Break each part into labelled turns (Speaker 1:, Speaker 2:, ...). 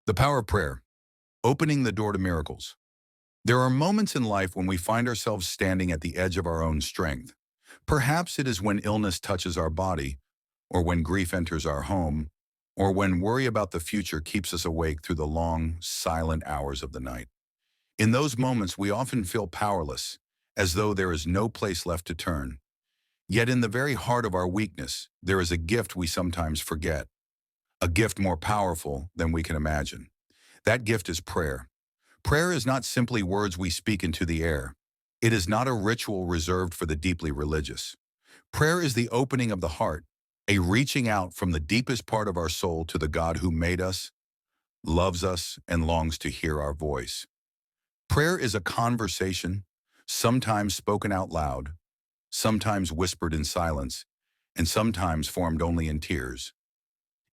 Speaker 1: The power of prayer, opening the door to miracles. There are moments in life when we find ourselves standing at the edge of our own strength. Perhaps it is when illness touches our body, or when grief enters our home, or when worry about the future keeps us awake through the long, silent hours of the night. In those moments, we often feel powerless, as though there is no place left to turn. Yet in the very heart of our weakness, there is a gift we sometimes forget, a gift more powerful than we can imagine. That gift is prayer. Prayer is not simply words we speak into the air. It is not a ritual reserved for the deeply religious. Prayer is the opening of the heart, a reaching out from the deepest part of our soul to the God who made us, loves us, and longs to hear our voice. Prayer is a conversation, sometimes spoken out loud, sometimes whispered in silence, and sometimes formed only in tears.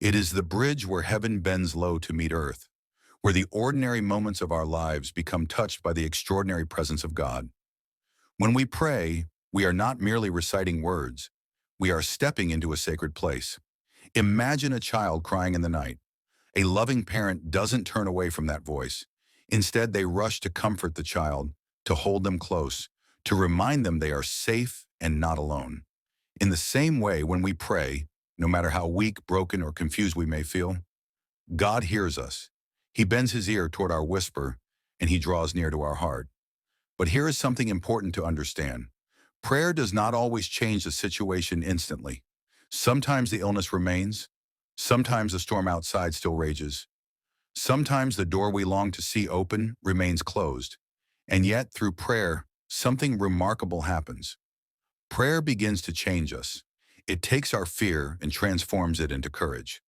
Speaker 1: It is the bridge where heaven bends low to meet earth, where the ordinary moments of our lives become touched by the extraordinary presence of God. When we pray, we are not merely reciting words. We are stepping into a sacred place. Imagine a child crying in the night. A loving parent doesn't turn away from that voice. Instead, they rush to comfort the child, to hold them close, to remind them they are safe and not alone. In the same way, when we pray, no matter how weak, broken, or confused we may feel, God hears us. He bends his ear toward our whisper, and he draws near to our heart. But here is something important to understand. Prayer does not always change the situation instantly. Sometimes the illness remains. Sometimes the storm outside still rages. Sometimes the door we long to see open remains closed. And yet, through prayer, something remarkable happens. Prayer begins to change us. It takes our fear and transforms it into courage.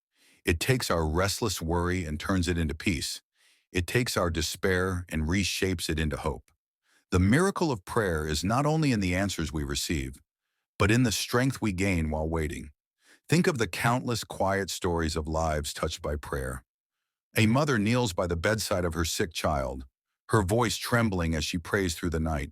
Speaker 1: It takes our restless worry and turns it into peace. It takes our despair and reshapes it into hope. The miracle of prayer is not only in the answers we receive, but in the strength we gain while waiting. Think of the countless quiet stories of lives touched by prayer. A mother kneels by the bedside of her sick child, her voice trembling as she prays through the night.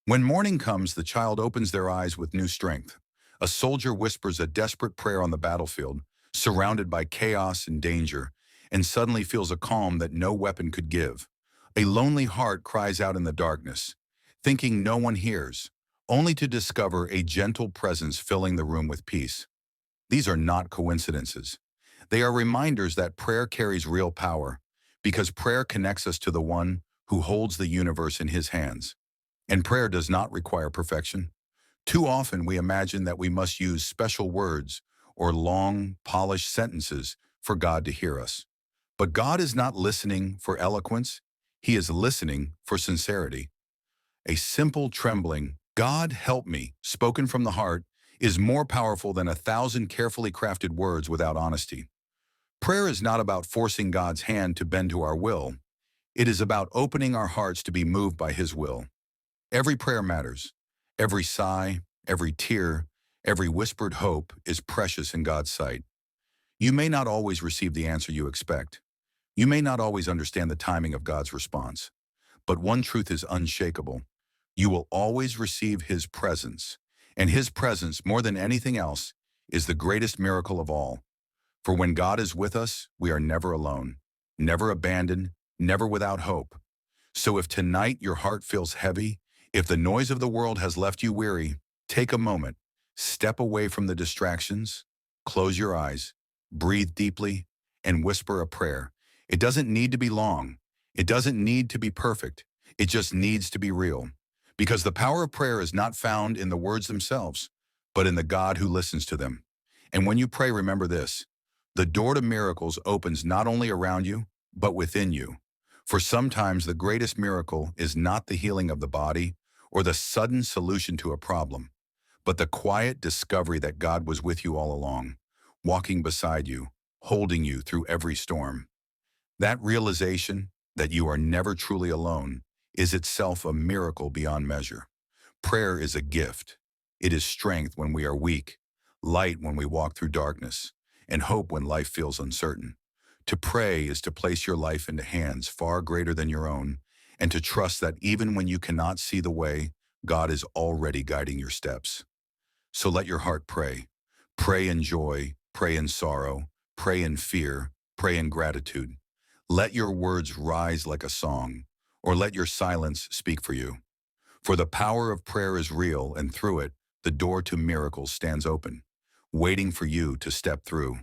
Speaker 1: When morning comes, the child opens their eyes with new strength. A soldier whispers a desperate prayer on the battlefield, surrounded by chaos and danger, and suddenly feels a calm that no weapon could give. A lonely heart cries out in the darkness, thinking no one hears, only to discover a gentle presence filling the room with peace. These are not coincidences. They are reminders that prayer carries real power, because prayer connects us to the one who holds the universe in his hands. And prayer does not require perfection. Too often we imagine that we must use special words or long, polished sentences for God to hear us. But God is not listening for eloquence. He is listening for sincerity. A simple trembling, "God help me," spoken from the heart, is more powerful than 1,000 carefully crafted words without honesty. Prayer is not about forcing God's hand to bend to our will. It is about opening our hearts to be moved by his will. Every prayer matters. Every sigh, every tear, every whispered hope is precious in God's sight. You may not always receive the answer you expect. You may not always understand the timing of God's response. But one truth is unshakable. You will always receive his presence. And his presence, more than anything else, is the greatest miracle of all. For when God is with us, we are never alone, never abandoned, never without hope. So if tonight your heart feels heavy, if the noise of the world has left you weary, take a moment, step away from the distractions, close your eyes, breathe deeply, and whisper a prayer. It doesn't need to be long. It doesn't need to be perfect. It just needs to be real. Because the power of prayer is not found in the words themselves, but in the God who listens to them. And when you pray, remember this: the door to miracles opens not only around you, but within you. For sometimes the greatest miracle is not the healing of the body or the sudden solution to a problem, but the quiet discovery that God was with you all along, walking beside you, holding you through every storm. That realization that you are never truly alone is itself a miracle beyond measure. Prayer is a gift. It is strength when we are weak, light when we walk through darkness, and hope when life feels uncertain. To pray is to place your life into hands far greater than your own, and to trust that even when you cannot see the way, God is already guiding your steps. So let your heart pray. Pray in joy, pray in sorrow, pray in fear, pray in gratitude. Let your words rise like a song, or let your silence speak for you. For the power of prayer is real, and through it, the door to miracles stands open, waiting for you to step through.